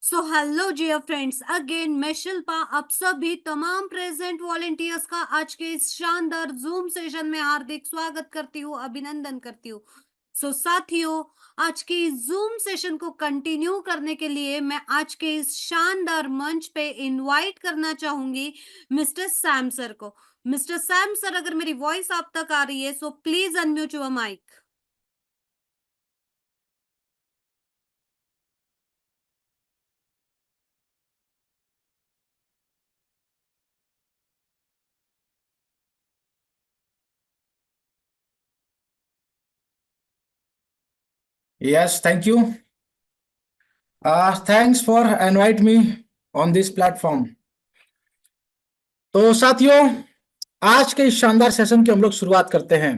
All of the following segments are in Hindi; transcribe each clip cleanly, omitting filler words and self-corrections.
सो हेलो डियर फ्रेंड्स, अगेन मैं शिल्पा आप सभी तमाम प्रेजेंट वॉलेंटियर्स का आज के इस शानदार जूम सेशन में हार्दिक स्वागत करती हूँ, अभिनंदन करती हूँ। सो साथियों, आज के इस जूम सेशन को कंटिन्यू करने के लिए मैं आज के इस शानदार मंच पे इनवाइट करना चाहूंगी मिस्टर सैम सर को। मिस्टर सैम सर, अगर मेरी वॉइस आप तक आ रही है so please unmute your mic. Yes, thank you. Thanks for invite me on this platform. तो साथियों, आज के इस शानदार सेशन की हम लोग शुरुआत करते हैं।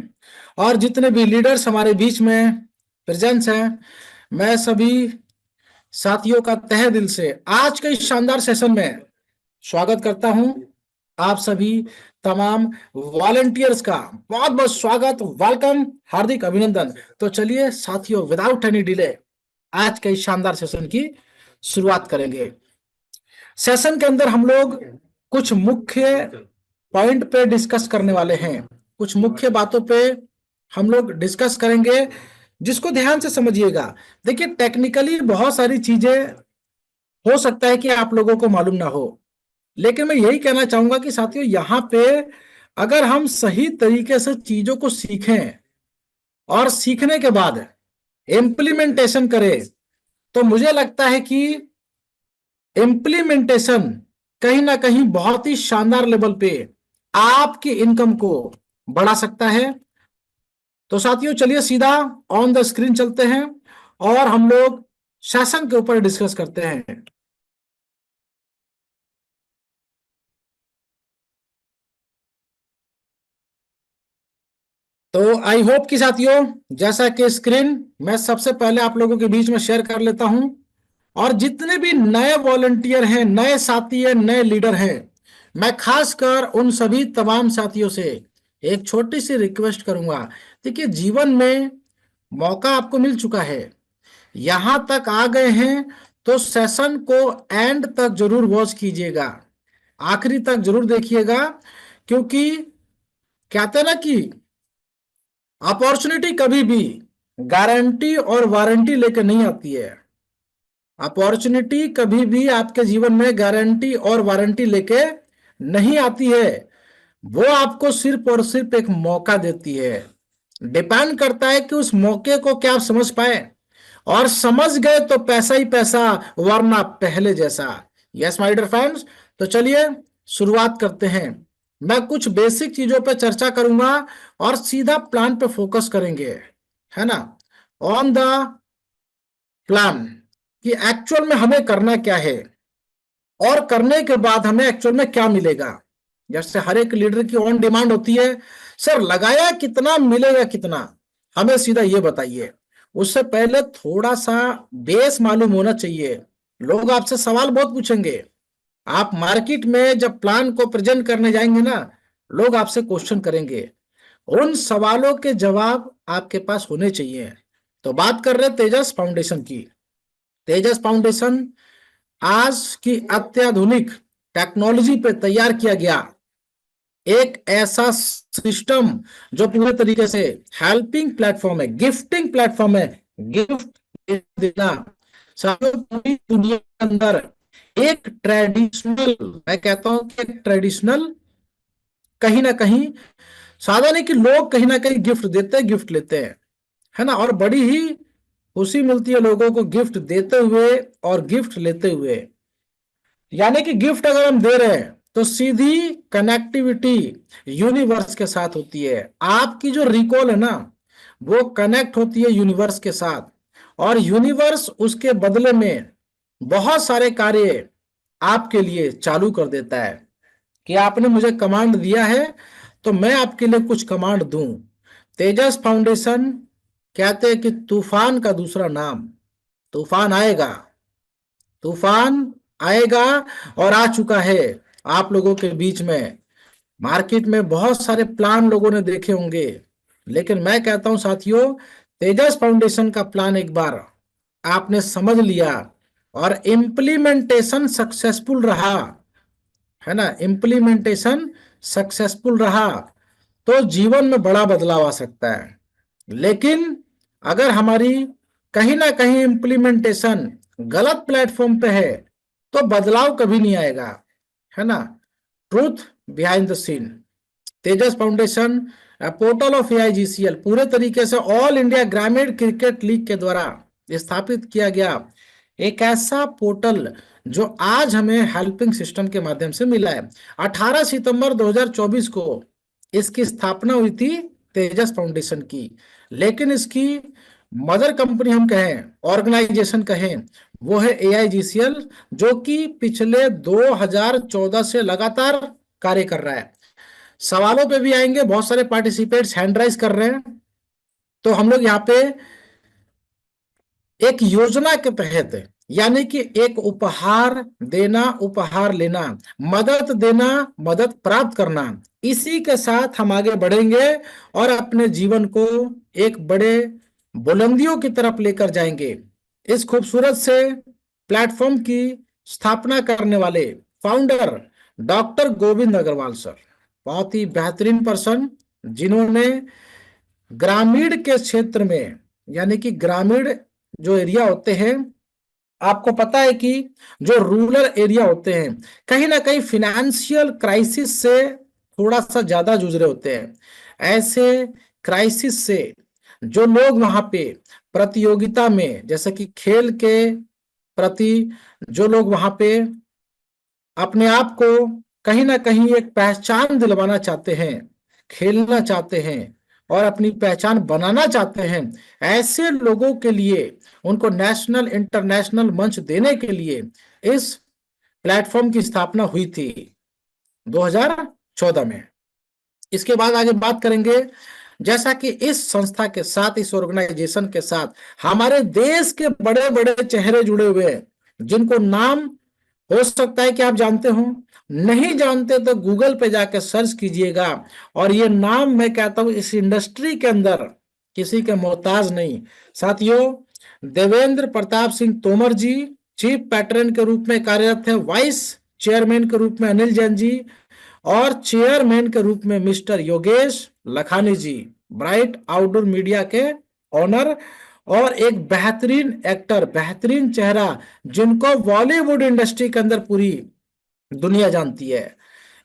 और जितने भी लीडर्स हमारे बीच में प्रेजेंस हैं, मैं सभी साथियों का तहे दिल से आज के इस शानदार सेशन में स्वागत करता हूं। आप सभी तमाम वॉलंटियर्स का बहुत बहुत स्वागत, वेलकम, हार्दिक अभिनंदन। तो चलिए साथियों, विदाउट एनी डिले आज के इस शानदार सेशन की शुरुआत करेंगे। सेशन के अंदर हम लोग कुछ मुख्य पॉइंट पे डिस्कस करने वाले हैं, कुछ मुख्य बातों पे हम लोग डिस्कस करेंगे, जिसको ध्यान से समझिएगा। देखिए, टेक्निकली बहुत सारी चीजें हो सकता है कि आप लोगों को मालूम ना हो, लेकिन मैं यही कहना चाहूंगा कि साथियों, यहाँ पे अगर हम सही तरीके से चीजों को सीखें और सीखने के बाद इम्प्लीमेंटेशन करें, तो मुझे लगता है कि इम्प्लीमेंटेशन कहीं ना कहीं बहुत ही शानदार लेवल पे आपकी इनकम को बढ़ा सकता है। तो साथियों, चलिए सीधा ऑन द स्क्रीन चलते हैं और हम लोग सेशन के ऊपर डिस्कस करते हैं। तो आई होप कि साथियों, जैसा कि स्क्रीन मैं सबसे पहले आप लोगों के बीच में शेयर कर लेता हूं, और जितने भी नए वॉलंटियर हैं, नए साथी हैं, नए लीडर हैं, मैं खासकर उन सभी तमाम साथियों से एक छोटी सी रिक्वेस्ट करूंगा। देखिए, जीवन में मौका आपको मिल चुका है, यहां तक आ गए हैं, तो सेशन को एंड तक जरूर वॉच कीजिएगा, आखिरी तक जरूर देखिएगा, क्योंकि कहते हैं ना कि अपॉर्चुनिटी कभी भी गारंटी और वारंटी लेकर नहीं आती है। अपॉर्चुनिटी कभी भी आपके जीवन में गारंटी और वारंटी लेके नहीं आती है, वो आपको सिर्फ और सिर्फ एक मौका देती है। डिपेंड करता है कि उस मौके को क्या आप समझ पाए, और समझ गए तो पैसा ही पैसा, वरना पहले जैसा। यस माय डियर फ्रेंड्स, तो चलिए शुरुआत करते हैं। मैं कुछ बेसिक चीजों पे चर्चा करूंगा और सीधा प्लान पे फोकस करेंगे, है ना, ऑन द प्लान, कि एक्चुअल में हमें करना क्या है और करने के बाद हमें एक्चुअल में क्या मिलेगा। जैसे हर एक लीडर की ऑन डिमांड होती है, सर लगाया कितना, मिलेगा कितना, हमें सीधा ये बताइए। उससे पहले थोड़ा सा बेस मालूम होना चाहिए। लोग आपसे सवाल बहुत पूछेंगे, आप मार्केट में जब प्लान को प्रेजेंट करने जाएंगे ना, लोग आपसे क्वेश्चन करेंगे, उन सवालों के जवाब आपके पास होने चाहिए। तो बात कर रहे हैं तेजस फाउंडेशन की। तेजस फाउंडेशन आज की अत्याधुनिक टेक्नोलॉजी पे तैयार किया गया एक ऐसा सिस्टम जो पूरे तरीके से हेल्पिंग प्लेटफॉर्म है, गिफ्टिंग प्लेटफॉर्म है। गिफ्ट देना साथियों, पूरी दुनिया के अंदर एक ट्रेडिशनल, मैं कहता हूं कि एक ट्रेडिशनल, कहीं ना कहीं सादा नहीं कि लोग कहीं ना कहीं गिफ्ट देते हैं, गिफ्ट लेते हैं, है ना, और बड़ी ही खुशी मिलती है लोगों को गिफ्ट देते हुए और गिफ्ट लेते हुए। यानी कि गिफ्ट अगर हम दे रहे हैं तो सीधी कनेक्टिविटी यूनिवर्स के साथ होती है। आपकी जो रिकॉल है ना, वो कनेक्ट होती है यूनिवर्स के साथ, और यूनिवर्स उसके बदले में बहुत सारे कार्य आपके लिए चालू कर देता है कि आपने मुझे कमांड दिया है तो मैं आपके लिए कुछ कमांड दूं। तेजस फाउंडेशन कहते हैं कि तूफान का दूसरा नाम, तूफान आएगा, तूफान आएगा, और आ चुका है आप लोगों के बीच में। मार्केट में बहुत सारे प्लान लोगों ने देखे होंगे, लेकिन मैं कहता हूं साथियों, तेजस फाउंडेशन का प्लान एक बार आपने समझ लिया और इम्प्लीमेंटेशन सक्सेसफुल रहा, है ना, इम्प्लीमेंटेशन सक्सेसफुल रहा तो जीवन में बड़ा बदलाव आ सकता है। लेकिन अगर हमारी कहीं ना कहीं इम्प्लीमेंटेशन गलत प्लेटफॉर्म पे है तो बदलाव कभी नहीं आएगा, है ना। Truth behind the scene. Tejas foundation portal of AIGCL पूरे तरीके से ऑल इंडिया ग्रामीण क्रिकेट लीग के द्वारा स्थापित किया गया एक ऐसा पोर्टल जो आज हमें हेल्पिंग सिस्टम के माध्यम से मिला है। 18 सितंबर 2024 को इसकी स्थापना हुई थी तेजस फाउंडेशन की, लेकिन इसकी मदर कंपनी हम कहें, ऑर्गेनाइजेशन कहें, वो है एआईजीसीएल, जो कि पिछले 2014 से लगातार कार्य कर रहा है। सवालों पे भी आएंगे, बहुत सारे पार्टिसिपेट्स हैंड राइज कर रहे हैं। तो हम लोग यहाँ पे एक योजना के तहत, यानी कि एक उपहार देना, उपहार लेना, मदद देना, मदद प्राप्त करना, इसी के साथ हम आगे बढ़ेंगे और अपने जीवन को एक बड़े बुलंदियों की तरफ लेकर जाएंगे। इस खूबसूरत से प्लेटफॉर्म की स्थापना करने वाले founder doctor Govind Agrawal sir, बहुत ही बेहतरीन पर्सन, जिन्होंने ग्रामीण के क्षेत्र में, यानी कि ग्रामीण जो एरिया होते हैं, आपको पता है कि जो रूरल एरिया होते हैं कहीं ना कहीं फिनेंशियल क्राइसिस से थोड़ा सा ज्यादा जूझ रहे होते हैं। ऐसे क्राइसिस से जो लोग वहां पे प्रतियोगिता में, जैसे कि खेल के प्रति, जो लोग वहां पे अपने आप को कहीं ना कहीं एक पहचान दिलवाना चाहते हैं, खेलना चाहते हैं और अपनी पहचान बनाना चाहते हैं, ऐसे लोगों के लिए उनको नेशनल इंटरनेशनल मंच देने के लिए इस प्लेटफॉर्म की स्थापना हुई थी 2014 में। इसके बाद आगे बात करेंगे, जैसा कि इस संस्था के साथ, इस ऑर्गेनाइजेशन के साथ हमारे देश के बड़े बड़े चेहरे जुड़े हुए हैं, जिनको नाम हो सकता है कि आप जानते हो, नहीं जानते तो गूगल पे जाकर सर्च कीजिएगा। और ये नाम मैं कहता हूं इस इंडस्ट्री के अंदर किसी के मोहताज नहीं। साथियों, देवेंद्र प्रताप सिंह तोमर जी चीफ पैटर्न के रूप में कार्यरत है, वाइस चेयरमैन के रूप में अनिल जैन जी, और चेयरमैन के रूप में मिस्टर योगेश लखानी जी, ब्राइट आउटडोर मीडिया के ऑनर, और एक बेहतरीन एक्टर, बेहतरीन चेहरा, जिनको बॉलीवुड इंडस्ट्री के अंदर पूरी दुनिया जानती है।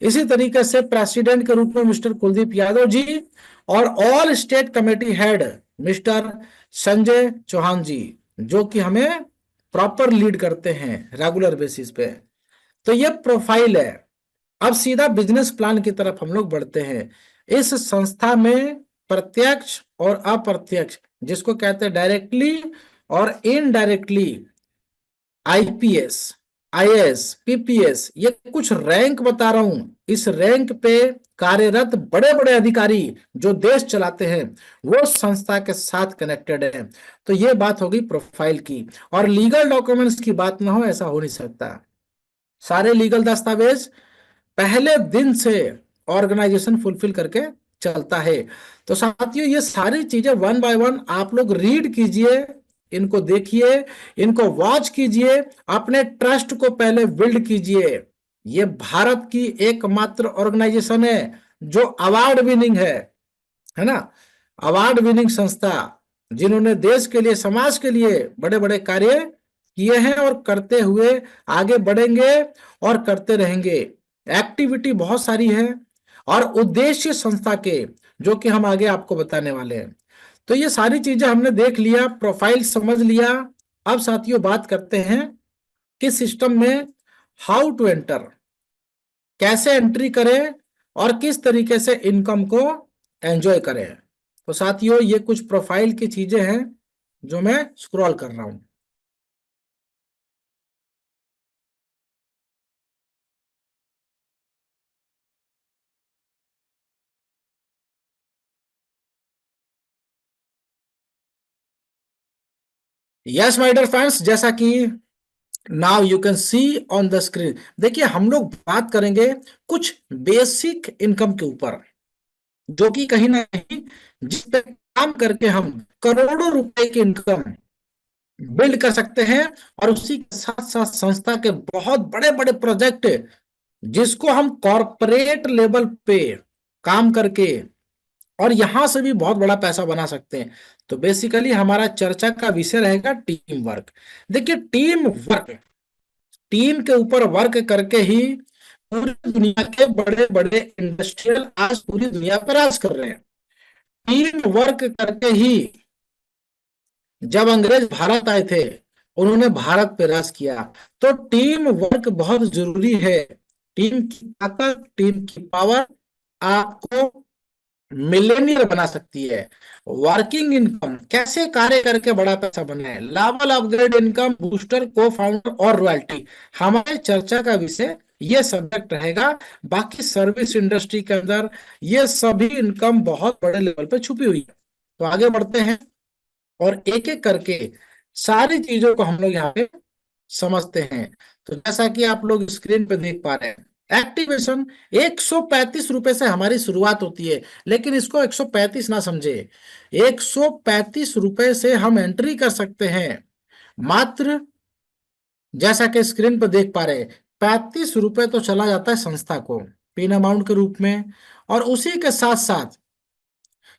इसी तरीके से प्रेसिडेंट के रूप में मिस्टर कुलदीप यादव जी, और all state committee head mister Sanjay Chauhan ji, जो कि हमें प्रॉपर लीड करते हैं रेगुलर बेसिस पे। तो ये प्रोफाइल है। अब सीधा बिजनेस प्लान की तरफ हम लोग बढ़ते हैं। इस संस्था में प्रत्यक्ष और अप्रत्यक्ष, जिसको कहते हैं डायरेक्टली और इनडायरेक्टली, आईपीएस, आईएएस, पीपीएस, ये कुछ रैंक बता रहा हूं। इस रैंक पे कार्यरत बड़े बड़े अधिकारी जो देश चलाते हैं, वो संस्था के साथ कनेक्टेड है। तो ये बात होगी प्रोफाइल की। और लीगल डॉक्यूमेंट्स की बात ना हो, ऐसा हो नहीं सकता। सारे लीगल दस्तावेज पहले दिन से ऑर्गेनाइजेशन फुलफिल करके चलता है। तो साथियों, ये सारी चीजें वन बाय वन आप लोग रीड कीजिए, इनको देखिए, इनको वॉच कीजिए, अपने ट्रस्ट को पहले बिल्ड कीजिए। ये भारत की एकमात्र ऑर्गेनाइजेशन है जो अवार्ड विनिंग है ना, अवार्ड विनिंग संस्था, जिन्होंने देश के लिए, समाज के लिए बड़े बड़े कार्य किए हैं और करते हुए आगे बढ़ेंगे और करते रहेंगे। एक्टिविटी बहुत सारी है और उद्देश्य संस्था के, जो कि हम आगे आपको बताने वाले हैं। तो ये सारी चीजें हमने देख लिया, प्रोफाइल समझ लिया। अब साथियों बात करते हैं कि सिस्टम में हाउ टू एंटर, कैसे एंट्री करें और किस तरीके से इनकम को एंजॉय करें। तो साथियों, ये कुछ प्रोफाइल की चीजें हैं जो मैं स्क्रॉल कर रहा हूं। यस माय डियर फ्रेंड्स, जैसा कि now you can see on the screen, देखिए हम लोग बात करेंगे कुछ बेसिक इनकम के ऊपर, जो कि कहीं ना कहीं जिस पे काम करके हम करोड़ों रुपए की इनकम बिल्ड कर सकते हैं। और उसी के साथ साथ संस्था के बहुत बड़े बड़े प्रोजेक्ट, जिसको हम कॉरपोरेट लेवल पे काम करके और यहां से भी बहुत बड़ा पैसा बना सकते हैं। तो बेसिकली हमारा चर्चा का विषय रहेगा टीम वर्क। देखिए, टीम वर्क, टीम के ऊपर वर्क करके ही पूरी दुनिया के बड़े बड़े इंडस्ट्रियल आज पूरी दुनिया पर राज कर रहे हैं। टीम वर्क करके ही जब अंग्रेज भारत आए थे, उन्होंने भारत पे राज किया। तो टीम वर्क बहुत जरूरी है। टीम की ताकत, टीम की पावर आपको मिलेनियर बना सकती है। वर्किंग इनकम, कैसे कार्य करके बड़ा पैसा बनाए, लावल अपग्रेड इनकम, बूस्टर, को फाउंडर और रॉयल्टी, हमारे चर्चा का विषय ये सब्जेक्ट रहेगा। बाकी सर्विस इंडस्ट्री के अंदर ये सभी इनकम बहुत बड़े लेवल पे छुपी हुई है। तो आगे बढ़ते हैं और एक एक करके सारी चीजों को हम लोग यहाँ पे समझते हैं। तो जैसा कि आप लोग स्क्रीन पे देख पा रहे हैं, एक्टिवेशन 135 रुपए से हमारी शुरुआत होती है। लेकिन इसको 135 ना समझे, 135 रुपए से हम एंट्री कर सकते हैं। मात्र जैसा कि स्क्रीन पर देख पा रहे हैं, 35 रुपए तो चला जाता है संस्था को पिन अमाउंट के रूप में, और उसी के साथ साथ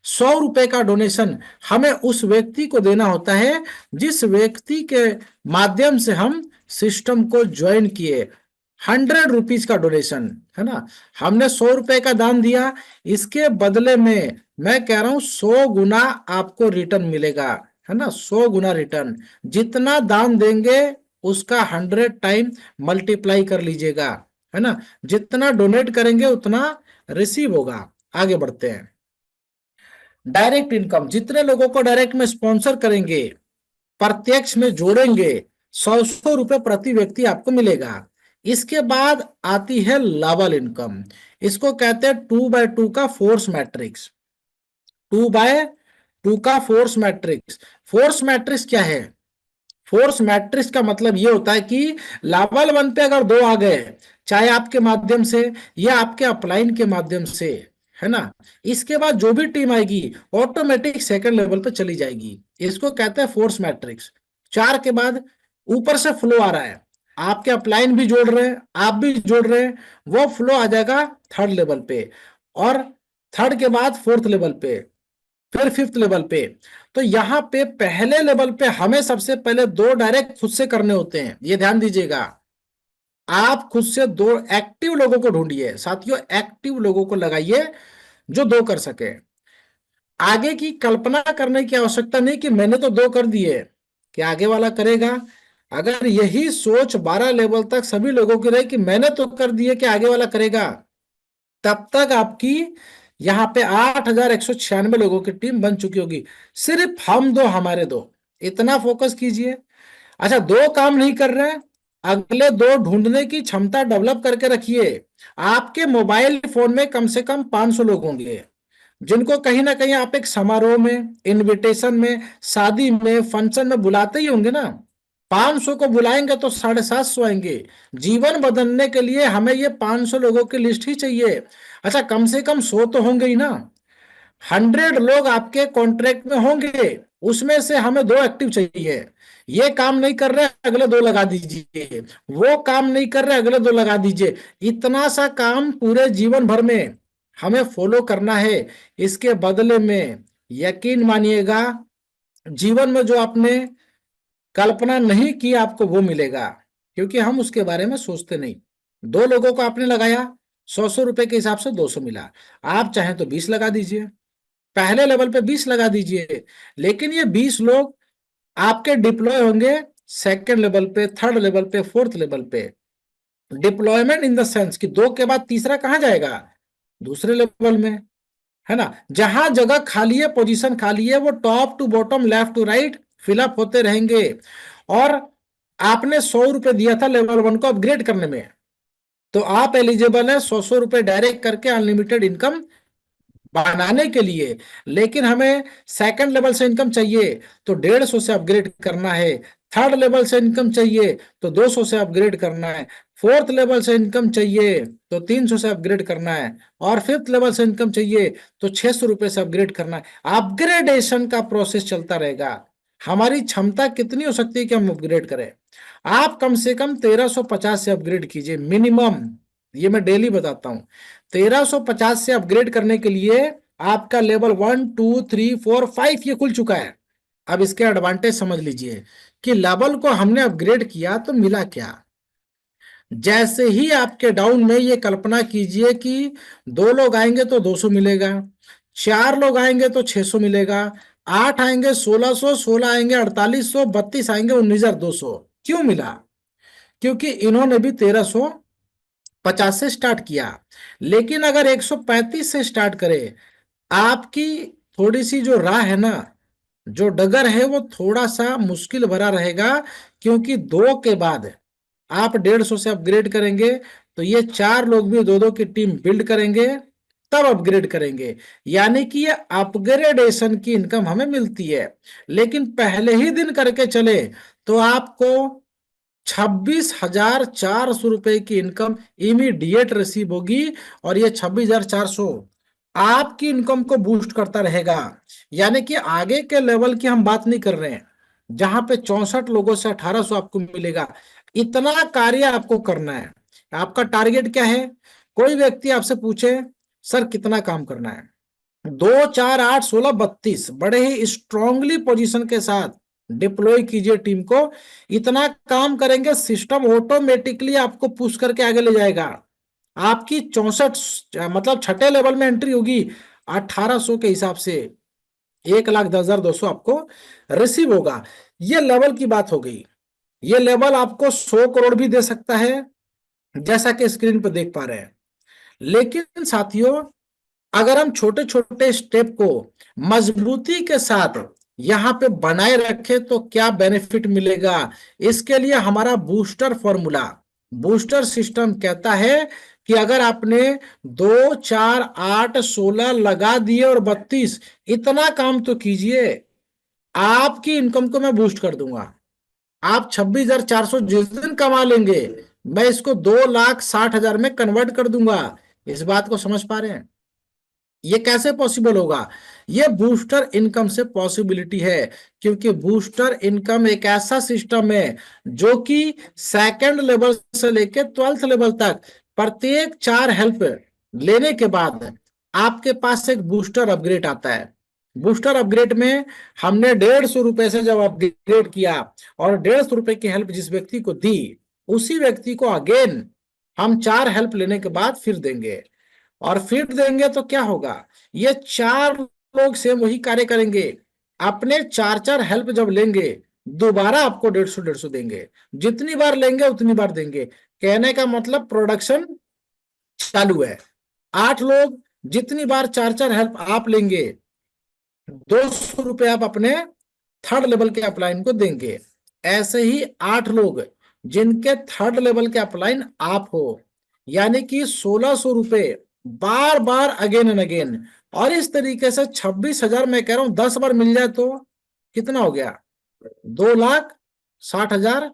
100 रुपए का डोनेशन हमें उस व्यक्ति को देना होता है जिस व्यक्ति के माध्यम से हम सिस्टम को ज्वाइन किए। 100 रुपीज का डोनेशन है ना, हमने 100 रुपए का दान दिया, इसके बदले में मैं कह रहा हूं 100 गुना आपको रिटर्न मिलेगा, है ना। 100 गुना रिटर्न, जितना दान देंगे उसका 100 टाइम मल्टीप्लाई कर लीजिएगा, है ना। जितना डोनेट करेंगे उतना रिसीव होगा। आगे बढ़ते हैं। डायरेक्ट इनकम, जितने लोगों को डायरेक्ट में स्पॉन्सर करेंगे, प्रत्यक्ष में जोड़ेंगे, 100 रुपए प्रति व्यक्ति आपको मिलेगा। इसके बाद आती है लावल इनकम, इसको कहते हैं 2x2 का फोर्स मैट्रिक्स। 2x2 का फोर्स मैट्रिक्स। फोर्स मैट्रिक्स क्या है? फोर्स मैट्रिक्स का मतलब ये होता है कि लेवल 1 पे अगर दो आ गए, चाहे आपके माध्यम से या आपके अपलाइन के माध्यम से, है ना, इसके बाद जो भी टीम आएगी ऑटोमेटिक सेकंड लेवल पे चली जाएगी। इसको कहते हैं फोर्स मैट्रिक्स। 4 के बाद ऊपर से फ्लो आ रहा है, आपके अपलाइन भी जोड़ रहे हैं, आप भी जोड़ रहे हैं, वो फ्लो आ जाएगा थर्ड लेवल पे, और थर्ड के बाद फोर्थ लेवल पे, फिर फिफ्थ लेवल पे। तो यहाँ पे पहले लेवल पे हमें सबसे पहले दो डायरेक्ट खुद से करने होते हैं, ये ध्यान दीजिएगा। आप खुद से दो एक्टिव लोगों को ढूंढिए साथियों, एक्टिव लोगों को लगाइए जो दो कर सके। आगे की कल्पना करने की आवश्यकता नहीं कि मैंने तो दो कर दिए, कि आगे वाला करेगा। अगर यही सोच 12 लेवल तक सभी लोगों की रहे कि मैंने तो कर दिए कि आगे वाला करेगा, तब तक आपकी यहाँ पे 8,196 लोगों की टीम बन चुकी होगी। सिर्फ हम दो, हमारे दो, इतना फोकस कीजिए। अच्छा, दो काम नहीं कर रहे हैं, अगले दो ढूंढने की क्षमता डेवलप करके रखिए। आपके मोबाइल फोन में कम से कम 500 लोग होंगे जिनको कहीं ना कहीं आप एक समारोह में, इनविटेशन में, शादी में, फंक्शन में बुलाते ही होंगे ना। 500 को बुलाएंगे तो 750 आएंगे। जीवन बदलने के लिए हमें ये 500 लोगों की लिस्ट ही चाहिए। अच्छा, कम से कम 100 तो होंगे ही ना। 100 लोग आपके कॉन्ट्रैक्ट में होंगे, उसमें से हमें दो एक्टिव चाहिए। ये काम नहीं कर रहे, अगले दो लगा दीजिए, वो काम नहीं कर रहे, अगले दो लगा दीजिए। इतना सा काम पूरे जीवन भर में हमें फॉलो करना है। इसके बदले में यकीन मानिएगा, जीवन में जो आपने कल्पना नहीं की आपको वो मिलेगा, क्योंकि हम उसके बारे में सोचते नहीं। दो लोगों को आपने लगाया, 100-100 रुपए के हिसाब से 200 मिला। आप चाहें तो 20 लगा दीजिए, पहले लेवल पे 20 लगा दीजिए, लेकिन ये 20 लोग आपके डिप्लॉय होंगे सेकंड लेवल पे, थर्ड लेवल पे, फोर्थ लेवल पे। डिप्लॉयमेंट इन द सेंस कि दो के बाद तीसरा कहां जाएगा? दूसरे लेवल में, है ना। जहां जगह खाली है, पोजीशन खाली है, वो top to bottom, left to right fill up होते रहेंगे। और आपने 100 रुपए दिया था लेवल 1 को अपग्रेड करने में, तो आप एलिजिबल है 100-100 रुपए डायरेक्ट करके अनलिमिटेड इनकम बनाने के लिए। लेकिन हमें सेकंड लेवल से इनकम चाहिए तो 150 से अपग्रेड करना है। थर्ड लेवल से इनकम चाहिए तो 200 से अपग्रेड करना है। फोर्थ लेवल से इनकम चाहिए तो 300 से अपग्रेड करना है। और फिफ्थ लेवल से इनकम चाहिए तो 600 रुपए से अपग्रेड करना है। अपग्रेडेशन का प्रोसेस चलता रहेगा। हमारी क्षमता कितनी हो सकती है कि हम अपग्रेड करें? आप कम से कम 1350 से अपग्रेड कीजिए मिनिमम। ये मैं डेली बताता हूं। 1350 से अपग्रेड करने के लिए आपका लेवल 1 2 3 4 5 ये खुल चुका है। अब इसके एडवांटेज समझ लीजिए कि लेवल को हमने अपग्रेड किया तो मिला क्या। जैसे ही आपके डाउन में ये कल्पना कीजिए कि 2 लोग आएंगे तो 200 मिलेगा, 4 लोग आएंगे तो 600 मिलेगा, 8 आएंगे 1600, 16 आएंगे 4800, 32 आएंगे 19,200। क्यों मिला? क्योंकि इन्होंने भी 1350 से स्टार्ट किया। लेकिन अगर 135 से स्टार्ट करे, आपकी थोड़ी सी जो राह है ना, जो डगर है, वो थोड़ा सा मुश्किल भरा रहेगा। क्योंकि 2 के बाद आप 150 से अपग्रेड करेंगे तो ये 4 लोग भी 2 2 की टीम बिल्ड करेंगे, तब अपग्रेड करेंगे। यानी कि ये अपग्रेडेशन की इनकम हमें मिलती है। लेकिन पहले ही दिन करके चले तो आपको 26,400 रुपए की इनकम इमीडिएट रिसीव होगी। और ये 26,400 आपकी इनकम को बूस्ट करता रहेगा। यानी कि आगे के लेवल की हम बात नहीं कर रहे हैं, जहां पे 64 लोगों से 1800 आपको मिलेगा। इतना कार्य आपको करना है। आपका टारगेट क्या है? कोई व्यक्ति आपसे पूछे सर कितना काम करना है, 2 4 8 16 32 बड़े ही स्ट्रांगली पोजीशन के साथ डिप्लॉय कीजिए टीम को। इतना काम करेंगे सिस्टम ऑटोमेटिकली आपको पुश करके आगे ले जाएगा। आपकी 64 मतलब छठे लेवल में एंट्री होगी 1800 के हिसाब से, 1,10,200 आपको रिसीव होगा। ये लेवल की बात हो गई। ये लेवल आपको 100 करोड़ भी दे सकता है, जैसा कि स्क्रीन पर देख पा रहे हैं। लेकिन साथियों, अगर हम छोटे छोटे स्टेप को मजबूती के साथ यहां पे बनाए रखें तो क्या बेनिफिट मिलेगा? इसके लिए हमारा बूस्टर फॉर्मूला, बूस्टर सिस्टम कहता है कि अगर आपने 2 4 8 16 लगा दिए और 32, इतना काम तो कीजिए, आपकी इनकम को मैं बूस्ट कर दूंगा। आप 26,400 जिस दिन कमा लेंगे, मैं इसको 2,60,000 में कन्वर्ट कर दूंगा। इस बात को समझ पा रहे हैं? ये कैसे पॉसिबल होगा? ये बूस्टर इनकम से पॉसिबिलिटी है। क्योंकि बूस्टर इनकम एक ऐसा सिस्टम है जो कि सेकंड लेवल से लेकर 12th लेवल तक प्रत्येक 4 हेल्प लेने के बाद आपके पास एक बूस्टर अपग्रेड आता है। बूस्टर अपग्रेड में हमने 150 रुपए से जब अपग्रेड किया और 150 रुपए की हेल्प जिस व्यक्ति को दी, उसी व्यक्ति को अगेन हम 4 हेल्प लेने के बाद फिर देंगे। और फिर देंगे तो क्या होगा? ये 4 लोग सेम वही कार्य करेंगे। अपने 4 4 हेल्प जब लेंगे, दोबारा आपको 150 देंगे। जितनी बार लेंगे उतनी बार देंगे। कहने का मतलब प्रोडक्शन चालू है। 8 लोग जितनी बार 4 4 हेल्प आप लेंगे, 200 रुपए आप अपने थर्ड लेवल के अपलाइन को देंगे। ऐसे ही 8 लोग जिनके थर्ड लेवल के अपलाइन आप हो, यानी कि 1,600 रुपए बार बार अगेन एंड अगेन। और इस तरीके से 26,000 मैं कह रहा हूं 10 बार मिल जाए तो कितना हो गया? 2,60,000।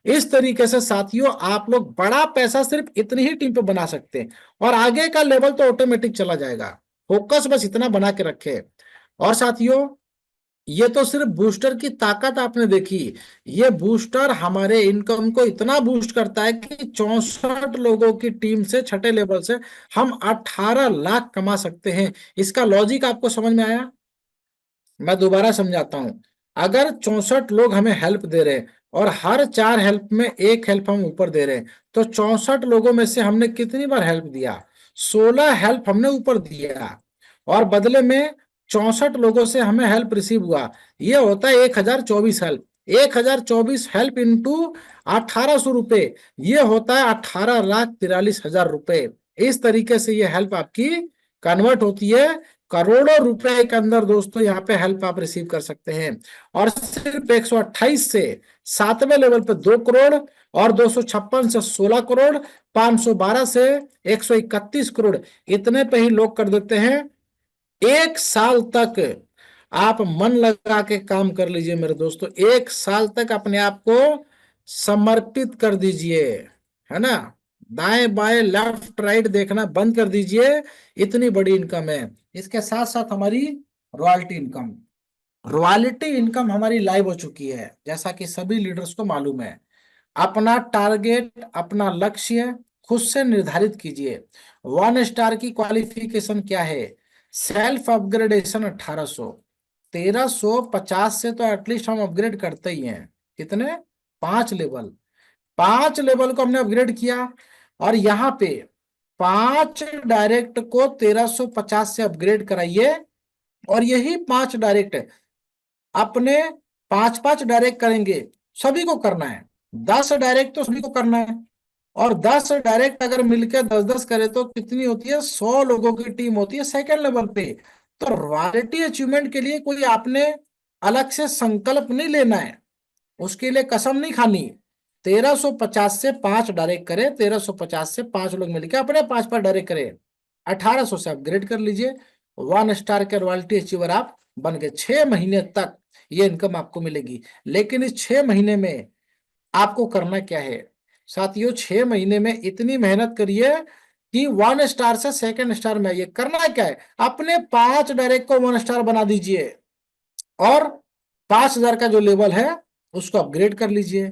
इस तरीके से साथियों आप लोग बड़ा पैसा सिर्फ इतनी ही टीम पे बना सकते हैं और आगे का लेवल तो ऑटोमेटिक चला जाएगा। फोकस बस इतना बना के रखे। और साथियों, ये तो सिर्फ बूस्टर की ताकत आपने देखी। ये बूस्टर हमारे इनकम को इतना बूस्ट करता है कि 64 लोगों की टीम से छठे लेवल से हम 18 लाख कमा सकते हैं। इसका लॉजिक आपको समझ में आया? मैं दोबारा समझाता हूं। अगर 64 लोग हमें हेल्प दे रहे हैं और हर 4 हेल्प में एक हेल्प हम ऊपर दे रहे हैं, तो 64 लोगों में से हमने कितनी बार हेल्प दिया? 16 हेल्प हमने ऊपर दिया और बदले में 64 लोगों से हमें हेल्प रिसीव हुआ। ये होता है 1,024 हेल्प। 1,024 हेल्प इंटू 1,800 रुपए, ये होता है 18,43,000 रुपए। इस तरीके से ये हेल्प आपकी कन्वर्ट होती है करोड़ों रुपए के अंदर। दोस्तों, यहाँ पे हेल्प आप रिसीव कर सकते हैं। और सिर्फ 128 से 7वें लेवल पे 2 करोड़, और 256 से 16 करोड़, 512 से 131 करोड़, इतने पे ही लोग कर देते हैं। 1 साल तक आप मन लगा के काम कर लीजिए मेरे दोस्तों। 1 साल तक अपने आप को समर्पित कर दीजिए, है ना। दाएं बाएं लेफ्ट राइट देखना बंद कर दीजिए। इतनी बड़ी इनकम है। इसके साथ साथ हमारी रॉयल्टी इनकम, रॉयल्टी इनकम हमारी लाइव हो चुकी है, जैसा कि सभी लीडर्स को मालूम है। अपना टारगेट, अपना लक्ष्य खुद से निर्धारित कीजिए। 1 स्टार की क्वालिफिकेशन क्या है? Self upgradation 1800। 1350 से तो एटलीस्ट हम अपग्रेड करते ही हैं। कितने? 5 लेवल। 5 लेवल को हमने अपग्रेड किया, और यहाँ पे 5 डायरेक्ट को 1350 से अपग्रेड कराइए, और यही 5 डायरेक्ट अपने 5 5 डायरेक्ट करेंगे। सभी को करना है। 10 डायरेक्ट तो सभी को करना है, और 10 डायरेक्ट अगर मिलकर 10 10 करे तो कितनी होती है? 100 लोगों की टीम होती है सेकंड लेवल पे। तो रॉयल्टी अचीवमेंट के लिए कोई आपने अलग से संकल्प नहीं लेना है, उसके लिए कसम नहीं खानी। 1350 से 5 डायरेक्ट करे, 1350 से 5 लोग मिलकर अपने 5 5 डायरेक्ट करे, 1800 से अपग्रेड कर लीजिए। 1 स्टार के रॉयल्टी अचीवर आप बन गए। 6 महीने तक ये इनकम आपको मिलेगी। लेकिन इस 6 महीने में आपको करना क्या है साथियों? 6 महीने में इतनी मेहनत करिए कि 1 स्टार से सेकंड स्टार में आइए। करना क्या है? अपने 5 डायरेक्ट को 1 स्टार बना दीजिए, और 5000 का जो लेवल है उसको अपग्रेड कर लीजिए।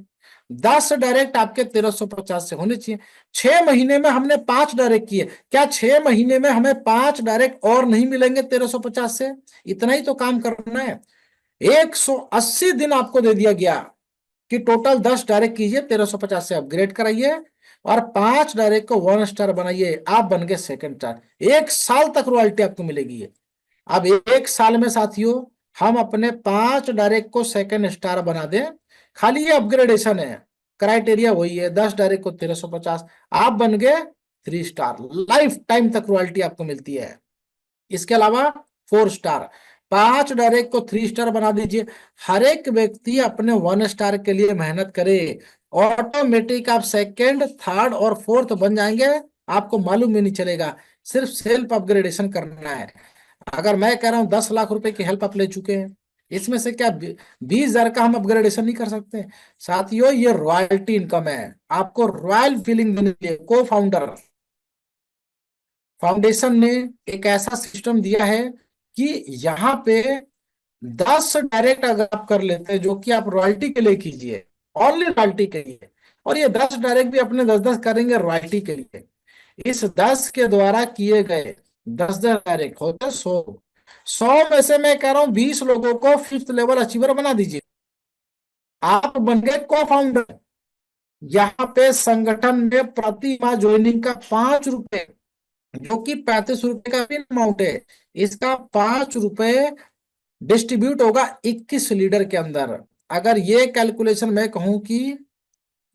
10 डायरेक्ट आपके 1350 से होने चाहिए। 6 महीने में हमने 5 डायरेक्ट किए, क्या 6 महीने में हमें 5 डायरेक्ट और नहीं मिलेंगे 1350 से? इतना ही तो काम करना है। 180 दिन आपको दे दिया गया कि टोटल 10 डायरेक्ट कीजिए, 1350 से अपग्रेड कराइए, और 5 डायरेक्ट को 1 स्टार बनाइए। आप बन गए सेकंड स्टार। 1 साल तक रॉयल्टी आपको मिलेगी। अब 1 साल में साथियों हम अपने 5 डायरेक्ट को सेकंड स्टार बना दें, खाली ये अपग्रेडेशन है, क्राइटेरिया वही है। 10 डायरेक्ट को 1350, आप बन गए 3 स्टार। लाइफ टाइम तक रॉयल्टी आपको मिलती है। इसके अलावा 4 स्टार, 5 डायरेक्ट को 3 स्टार बना दीजिए। हर एक व्यक्ति अपने 1 स्टार के लिए मेहनत करे, ऑटोमेटिक आप सेकंड, थर्ड और फोर्थ बन जाएंगे, आपको मालूम ही नहीं चलेगा। सिर्फ सेल्फ अपग्रेडेशन करना है। अगर मैं कह रहा हूं 10 लाख रुपए की हेल्प आप ले चुके हैं, इसमें से क्या 20 हजार का हम अपग्रेडेशन नहीं कर सकते? साथियों ये रॉयल्टी इनकम है। आपको रॉयल फीलिंग देने के लिए को फाउंडर फाउंडेशन ने एक ऐसा सिस्टम दिया है कि यहाँ पे 10 डायरेक्ट अगर आप कर लेते हैं, जो कि आप रॉयल्टी के लिए कीजिए, ओनली रॉयल्टी के लिए, और ये 10 डायरेक्ट भी अपने 10 10 करेंगे रॉयल्टी के लिए। इस 10 के द्वारा किए गए 10 10 डायरेक्ट होते 100। 100 में से मैं कह रहा हूं 20 लोगों को 5th लेवल अचीवर बना दीजिए, आप बन गए को फाउंडर। यहाँ पे संगठन में प्रति माह ज्वाइनिंग का 5 रुपए, जो कि 35 रुपए का भी अमाउंट है, इसका 5 रुपए डिस्ट्रीब्यूट होगा 21 लीडर के अंदर। अगर ये कैलकुलेशन मैं कहूं कि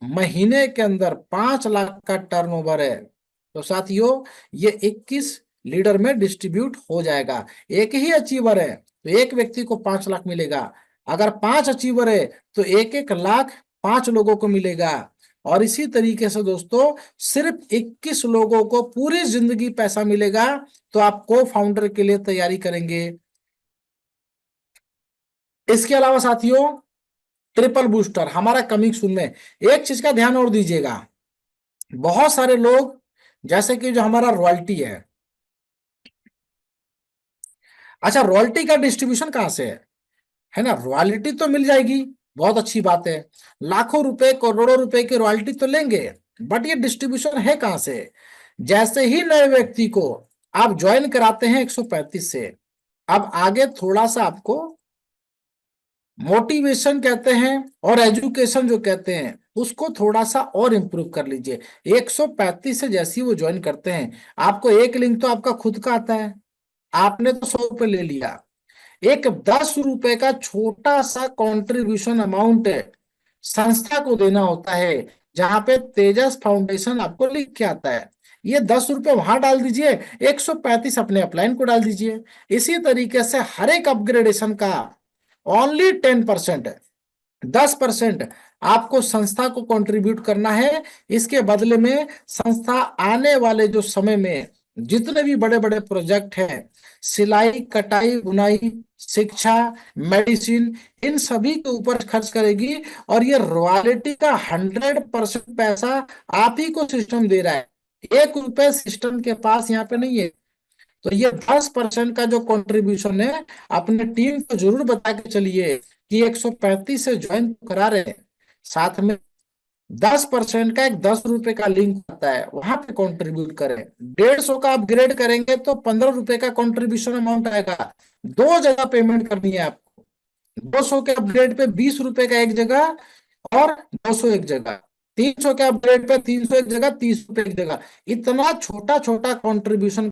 महीने के अंदर 5 लाख का टर्नओवर है, तो साथियों ये 21 लीडर में डिस्ट्रीब्यूट हो जाएगा। एक ही अचीवर है तो एक व्यक्ति को 5 लाख मिलेगा। अगर 5 अचीवर है तो 1 1 लाख 5 लोगों को मिलेगा। और इसी तरीके से दोस्तों सिर्फ 21 लोगों को पूरी जिंदगी पैसा मिलेगा। तो आप को फाउंडर के लिए तैयारी करेंगे। इसके अलावा साथियों ट्रिपल बूस्टर हमारा कमिंग सून में। एक चीज का ध्यान और दीजिएगा, बहुत सारे लोग जैसे कि जो हमारा रॉयल्टी अच्छा रॉयल्टी का डिस्ट्रीब्यूशन कहां से है ना? रॉयल्टी तो मिल जाएगी, बहुत अच्छी बात है, लाखों रुपए करोड़ों रुपए की रॉयल्टी तो लेंगे, बट ये डिस्ट्रीब्यूशन है कहां से? जैसे ही नए व्यक्ति को आप ज्वाइन कराते हैं 135 से, अब आगे थोड़ा सा आपको मोटिवेशन कहते हैं और एजुकेशन जो कहते हैं उसको थोड़ा सा और इम्प्रूव कर लीजिए। 135 से जैसे ही वो ज्वाइन करते हैं, आपको एक लिंक तो आपका खुद का आता है, आपने तो 100 रुपये ले लिया, एक 10 रुपए का छोटा सा कंट्रीब्यूशन अमाउंट है संस्था को देना होता है, जहां पे तेजस फाउंडेशन आपको लिख के आता है। ये 10 रुपए वहां डाल दीजिए, 135 अपने अपलाइन को डाल दीजिए। इसी तरीके से हर एक अपग्रेडेशन का ओनली 10% है, 10% आपको संस्था को कंट्रीब्यूट करना है। इसके बदले में संस्था आने वाले जो समय में जितने भी बड़े बड़े प्रोजेक्ट हैं, सिलाई कटाई बुनाई शिक्षा मेडिसिन, इन सभी के ऊपर खर्च करेगी। और ये रॉयल्टी का 100% पैसा आप ही को सिस्टम दे रहा है। 1 रुपए सिस्टम के पास यहाँ पे नहीं है। तो ये 10% का जो कंट्रीब्यूशन है, अपने टीम को जरूर बता के चलिए कि 135 से ज्वाइन करा रहे हैं, साथ में 10% का एक 10 रुपए का लिंक आता है, वहां पे कंट्रीब्यूट करें। 150 का अपग्रेड करेंगे तो 15 रुपए का कंट्रीब्यूशन अमाउंट आएगा। दो जगह पेमेंट करनी है आपको। 200 के अपग्रेड पे 20 रुपए का एक जगह, और 200 एक जगह। 300 के अपग्रेड पे 300 एक जगह, 30 रुपए एक जगह। इतना छोटा छोटा contribution.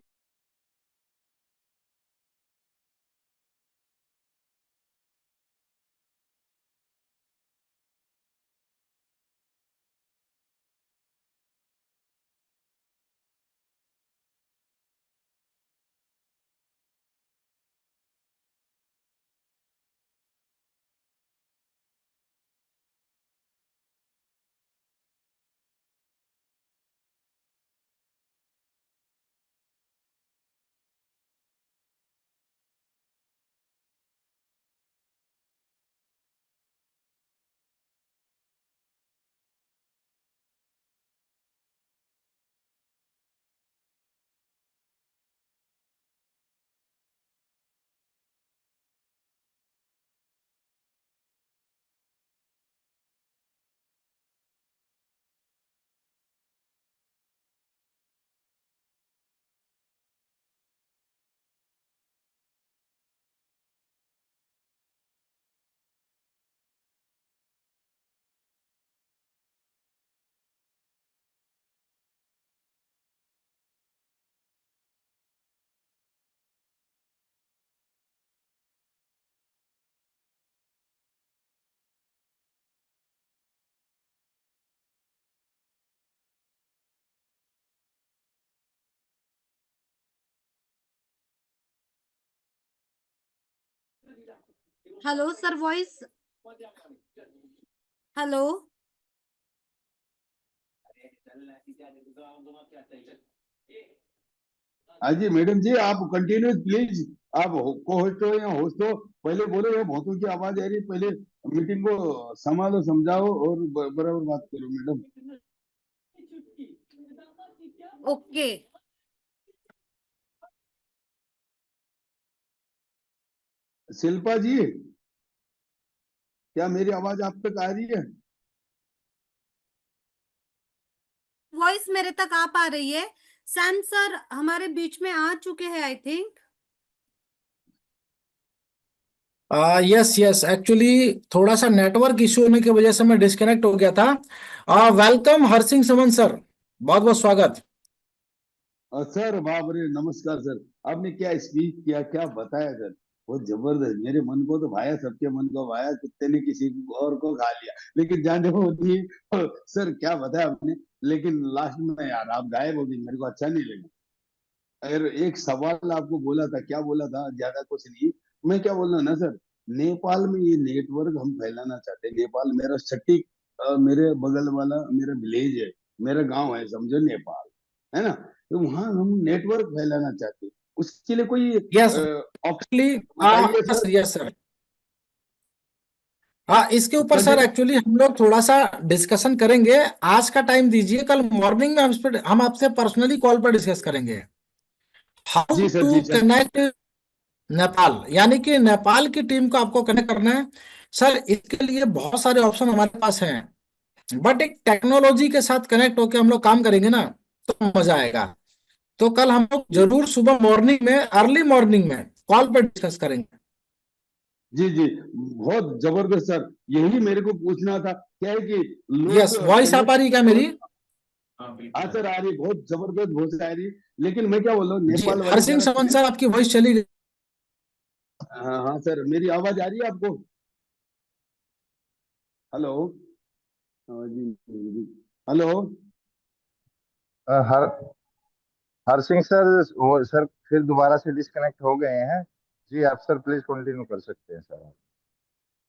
Hello sir, voice. Hello. हाँ जी मैडम जी, आप कंटिन्यू प्लीज। आप को होस्ट हो या होस्ट हो, पहले बोलो ये बहुतों की आवाज आ रही है, पहले मीटिंग को संभालो, समझाओ और बराबर बात करो मैडम। ओके। शिल्पा जी, क्या मेरी आवाज आप तक आ रही है? वॉइस मेरे तक आ पा रही है। सैम सर हमारे बीच में आ चुके हैं, I think. Yes yes, actually थोड़ा सा नेटवर्क इश्यू होने की वजह से मैं डिस्कनेक्ट हो गया था। वेलकम हरसिंह समन सर, बहुत बहुत स्वागत। सर बाप रे, नमस्कार सर। आपने क्या स्पीच किया, क्या बताया सर, बहुत जबरदस्त। मेरे मन को तो भाया, सबके मन को भाया, कुत्ते ने किसी और को खा लिया, लेकिन जाने वो नहीं। सर क्या बताया आपने, लेकिन लास्ट में यार आप गायब हो गई, मेरे को अच्छा नहीं लगा। अगर एक सवाल आपको बोला था, क्या बोला था, ज्यादा कुछ नहीं। मैं क्या बोल रहा हूँ ना सर, नेपाल में ये नेटवर्क हम फैलाना चाहते हैं। नेपाल मेरा सटीक मेरे बगल वाला मेरा विलेज है, मेरा गांव है, समझो नेपाल, है ना। तो वहां हम नेटवर्क फैलाना चाहते हैं, उसके लिए कोई यस, ऑप्शन एक्चुअली बताइए यस सर। Yes sir. हाँ, इसके ऊपर सर कंटिन्यू। एक्चुअली हम लोग थोड़ा सा डिस्कशन करेंगे। आज का टाइम दीजिए, कल मॉर्निंग में हम आपसे पर्सनली कॉल पर डिस्कस करेंगे हाउ जी सर, टू जी सर। कनेक्ट नेपाल, यानी कि नेपाल की टीम को आपको कनेक्ट करना है। सर इसके लिए बहुत सारे ऑप्शन हमारे पास हैं, बट एक टेक्नोलॉजी के साथ कनेक्ट होकर हम लोग काम करेंगे ना, तो मजा आएगा। तो कल हम लोग जरूर सुबह मॉर्निंग में, अर्ली मॉर्निंग में कॉल पर डिस्कस करेंगे। जी जी, बहुत जबरदस्त सर। यही मेरे को पूछना था, क्या है कि लोग यस, वॉइस आ कनेक्ट। पा रही है क्या मेरी? हाँ सर, आ रही, बहुत जबरदस्त बहुत आ रही। लेकिन मैं क्या बोल रहा हूँ, जी, नेपाल वाले हरसिंह जरा समन कनेक्ट। सर आपकी वॉइस चली गई। हाँ हाँ सर, मेरी आवाज आ रही है आपको? हेलो। हाँ जी जी। हेलो। हर हर सिंह सर, वो सर फिर दोबारा से डिस्कनेक्ट हो गए हैं। जी आप सर प्लीज कंटिन्यू कर सकते हैं सर।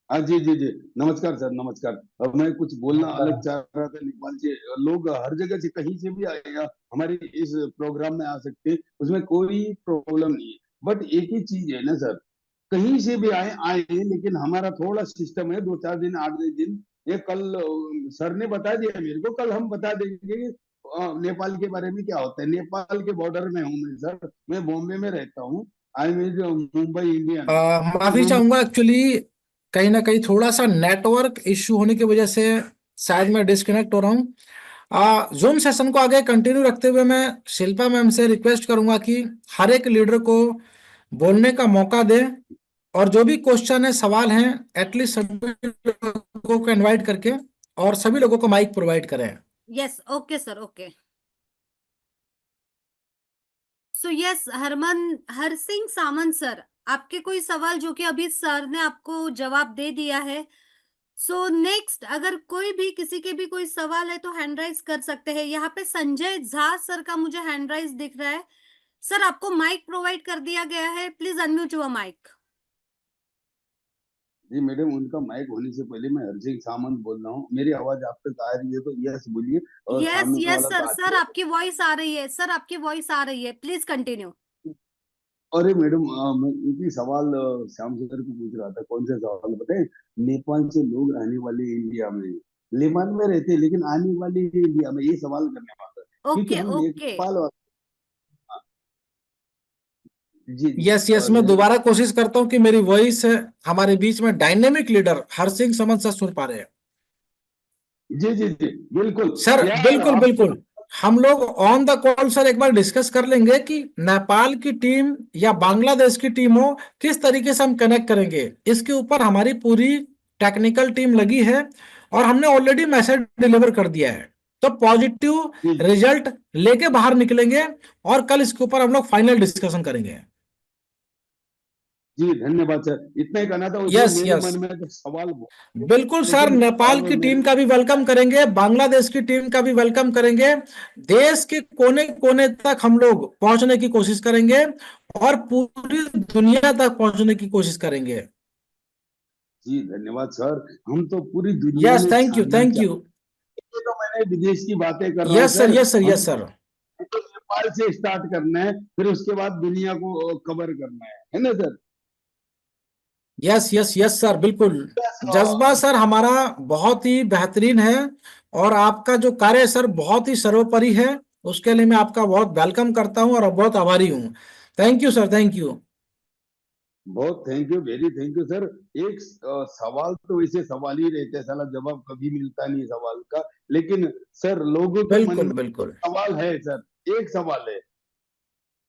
हाँ जी जी जी, नमस्कार सर, नमस्कार। अब मैं कुछ बोलना नमस्कार। अलग चाह रहा था। नेपाल से लोग हर जगह से, कहीं से भी आएगा हमारे इस प्रोग्राम में आ सकते हैं, उसमें कोई प्रॉब्लम नहीं है। बट एक ही चीज है ना सर, कहीं से भी आए आए, लेकिन हमारा थोड़ा सिस्टम है, 2 4 दिन 8 दिन। ये कल सर ने बता दिया मेरे को, कल हम बता देंगे नेपाल के बारे में क्या होता है। नेपाल के बॉर्डर में हूँ मैं सर, मैं बॉम्बे में रहता हूँ। I mean Mumbai Indian. माफी चाहूंगा, एक्चुअली कहीं ना कहीं थोड़ा सा नेटवर्क इश्यू होने की वजह से शायद मैं डिस्कनेक्ट हो रहा हूँ। जूम सेशन को आगे कंटिन्यू रखते हुए मैं शिल्पा मैम से रिक्वेस्ट करूंगा कि हर एक लीडर को बोलने का मौका दें, और जो भी क्वेश्चन है, सवाल हैं, एटलीस्ट सभी लोगों को इनवाइट करके और सभी लोगों को माइक प्रोवाइड करें। Yes, okay sir, okay. So yes, Har Singh Samant sir, आपके कोई सवाल जो कि अभी सर ने आपको जवाब दे दिया है। सो नेक्स्ट, अगर कोई भी किसी के भी कोई सवाल है तो हैंड राइज कर सकते हैं। यहाँ पे संजय झा सर का मुझे हैंड राइज दिख रहा है। सर, आपको माइक प्रोवाइड कर दिया गया है, प्लीज अनम्यूट योर माइक। जी मैडम, उनका माइक होने से पहले मैं हरसिंह सामंत बोल रहा हूँ। मेरी आवाज आप तक आ रही है तो यस बोलिए, और यस सामने यस वाला सर, तो सर आते आपकी वॉइस आ रही है, सर आपकी वॉइस आ रही है, प्लीज कंटिन्यू। अरे मैडम, मैं एक ही सवाल श्याम सर को पूछ रहा था। कौन से सवाल बताए। नेपाल से लोग आने वाले इंडिया में, नेपाल में रहते हैं लेकिन आने वाले इंडिया में, ये सवाल करने वाला था। क्योंकि ओके हम ओके। नेपाल जी जी यस यस, मैं मैं दोबारा कोशिश करता हूं कि मेरी वॉइस हमारे बीच में डायनेमिक लीडर हरसिंह समन सर सुन पा रहे हैं। जी जी जी बिल्कुल सर यार बिल्कुल आपसे। बिल्कुल, हम लोग ऑन द कॉल सर एक बार डिस्कस कर लेंगे कि नेपाल की टीम या बांग्लादेश की टीम हो, किस तरीके से हम कनेक्ट करेंगे। इसके ऊपर हमारी पूरी टेक्निकल टीम लगी है और हमने ऑलरेडी मैसेज डिलीवर कर दिया है। तो पॉजिटिव जी रिजल्ट लेके बाहर निकलेंगे और कल इसके ऊपर हम लोग फाइनल डिस्कशन करेंगे। जी धन्यवाद सर, इतना ही कहना था। उसमें यस मेरे यस, मन में तो सवाल बहुत थे, बिल्कुल सर, लेकिन नेपाल अब की मेरे टीम का भी वेलकम करेंगे, बांग्लादेश की टीम का भी वेलकम करेंगे। देश के कोने कोने तक हम लोग पहुंचने की कोशिश करेंगे और पूरी दुनिया तक पहुंचने की कोशिश करेंगे। जी धन्यवाद सर। हम तो पूरी दुनिया यस, में थैंक यू छानना थैंक यू। चाहते हैं। तो मैंने विदेश की बातें कर रहा हूँ yes sir sir. Yes sir yes हमको सर। तो नेपाल से स्टार्ट करना है, फिर उसके बाद दुनिया को कवर करना है ना sir. Yes yes yes sir, बिल्कुल। जज्बा और सर हमारा बहुत ही बेहतरीन है और आपका जो कार्य है सर बहुत ही सर्वोपरि है। उसके लिए मैं आपका बहुत वेलकम करता हूं और बहुत आभारी हूं। Thank you sir, thank you. बहुत thank you, very thank you sir. एक सवाल तो वैसे सवाल ही रहते हैं, साला जवाब कभी मिलता नहीं सवाल का। लेकिन सर लोगों के मन बिल्कुल में बिल्कुल। सवाल है सर, एक सवाल है,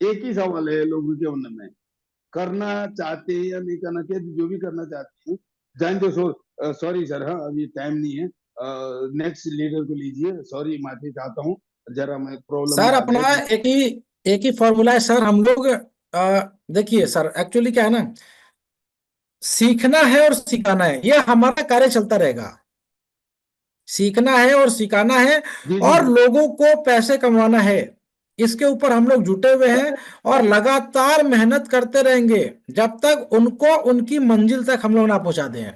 एक ही सवाल है लोगों के मन में। करना चाहते हैं या नहीं करना चाहिए, जो भी करना चाहते हैं जान दो। सॉरी सर, हाँ अभी टाइम नहीं है। नेक्स्ट लीडर को लीजिए, सॉरी माफी चाहता हूँ, जरा मैं प्रॉब्लम में सर आ गया अपना कि एक ही फॉर्मूला है सर। हम लोग देखिए सर, एक्चुअली क्या है ना, सीखना है और सिखाना है, ये हमारा कार्य चलता रहेगा। सीखना है और सिखाना है जी जी और जी लोगों को पैसे कमाना है, इसके ऊपर हम लोग जुटे हुए हैं और लगातार मेहनत करते रहेंगे जब तक उनको उनकी मंजिल तक हम लोग ना पहुंचा दें।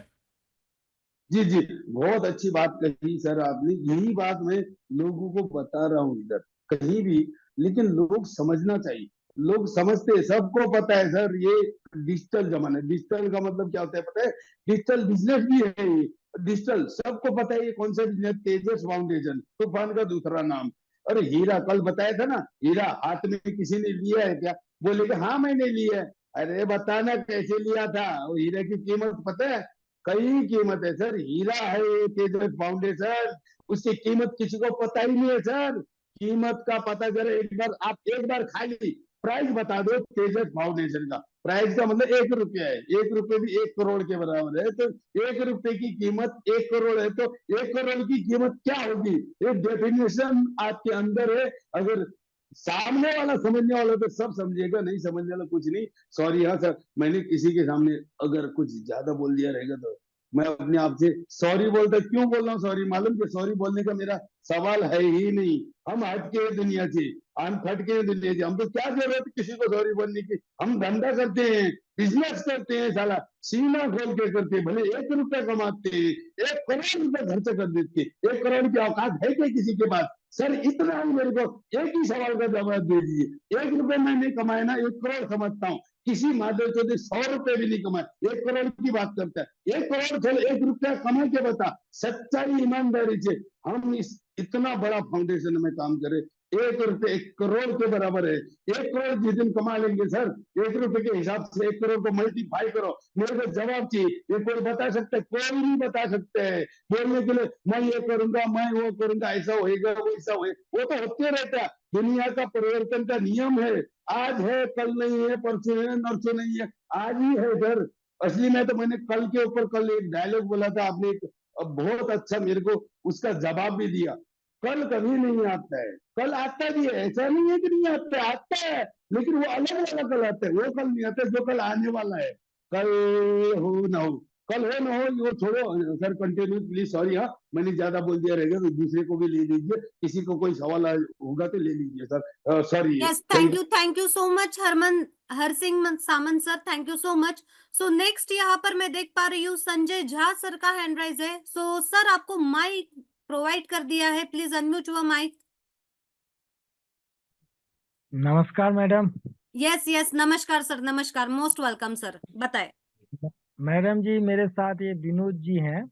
जी जी बहुत अच्छी बात कही सर आपने। यही बात मैं लोगों को बता रहा हूँ इधर कहीं भी। लेकिन लोग समझना चाहिए। लोग समझते हैं, सबको पता है सर, ये डिजिटल जमाना है। डिजिटल का मतलब क्या होता है पता है। डिजिटल बिजनेस भी है ये। डिजिटल सबको पता है। ये कौन सा बिजनेस, तेजस फाउंडेशन, तूफान का दूसरा नाम। अरे हीरा कल बताया था ना, हीरा हाथ में किसी ने लिया है क्या। बोले कि हाँ मैंने लिया है। अरे बताना कैसे लिया था। वो हीरे की कीमत पता है, कई कीमत है सर। हीरा है ये तेजस फाउंडेशन, उसकी कीमत किसी को पता ही नहीं है सर। कीमत का पता करे एक बार, आप एक बार खाली प्राइस बता दो तेजस फाउंडेशन का। प्राइस का मतलब 1 रुपया है। 1 रुपये भी 1 करोड़ के बराबर है। तो 1 रुपये की कीमत 1 करोड़ है, तो 1 करोड़ की कीमत क्या होगी। एक डेफिनेशन आपके अंदर है। अगर सामने वाला समझने वाला तो सब समझेगा, नहीं समझने वाला कुछ नहीं। सॉरी हाँ सर, मैंने किसी के सामने अगर कुछ ज्यादा बोल दिया रहेगा तो मैं अपने आप से सॉरी बोलता। क्यों बोल रहा हूँ सॉरी, मालूम कि सॉरी बोलने का मेरा सवाल है ही नहीं। हम हटके दुनिया से, हम फटके दुनिया से, हमको क्या जरूरत है किसी को सॉरी बोलने की। हम धंधा करते हैं, बिजनेस करते हैं साला, सीना खोल के करते हैं। भले 1 रुपया कमाते हैं, 1 करोड़ रुपया खर्च कर देते हैं। 1 करोड़ की औकात है क्या किसी के पास। सर इतना ही मेरे को एक ही सवाल का जवाब दे दीजिए। 1 रुपया मैंने कमाया ना, 1 करोड़ समझता हूँ। किसी माधव चौधरी 100 रुपए भी नहीं कमाए, 1 करोड़ की बात करता है। 1 करोड़ चलो 1 रुपया कमा के बता, सच्चाई ईमानदारी से। हम इस इतना बड़ा फाउंडेशन में काम करे। 1 रुपये 1 करोड़ के बराबर है। 1 करोड़ जिस दिन कमा लेंगे सर, 1 रुपये के हिसाब से 1 करोड़ को मल्टीप्लाई करो। मेरे को जवाब चाहिए, ये कोई बता सकता है? कोई नहीं बता सकते हैं। बोलने के लिए मैं ये करूंगा, मैं वो करूंगा, ऐसा होएगा, वैसा होएगा, वो तो होते रहता है। दुनिया का परिवर्तन का नियम है। आज है, कल नहीं है, परसों है, नरसों नहीं है, आज ही है सर। असली में तो मैंने कल के ऊपर कल एक डायलॉग बोला था, आपने बहुत अच्छा मेरे को उसका जवाब भी दिया। कल कभी नहीं आता है, कल आता भी है, ऐसा नहीं है कि नहीं आता है, आता है, लेकिन वो अलग वाला कल आता है, वो कल नहीं आता जो कल आने वाला है। कल हो ना हो, कल हो ना हो, वो छोड़ो सर, कंटिन्यू प्लीज। सॉरी, हाँ मैंने ज्यादा बोल दिया रहेगा तो दूसरे को भी ले लीजिए, किसी को कोई सवाल होगा तो ले लीजिए sir. Sorry. Yes, thank you so much her Singh Samant sir, thank you so much. So next यहाँ पर मैं देख पा रही हूँ संजय झा सर का हैंड राइज है। सो सर आपको माइक प्रोवाइड कर दिया है, प्लीज अनम्यूट योर माइक। नमस्कार मैडम। यस यस, नमस्कार सर, नमस्कार, मोस्ट वेलकम सर, बताए। मैडम जी, मेरे साथ ये विनोद जी हैं,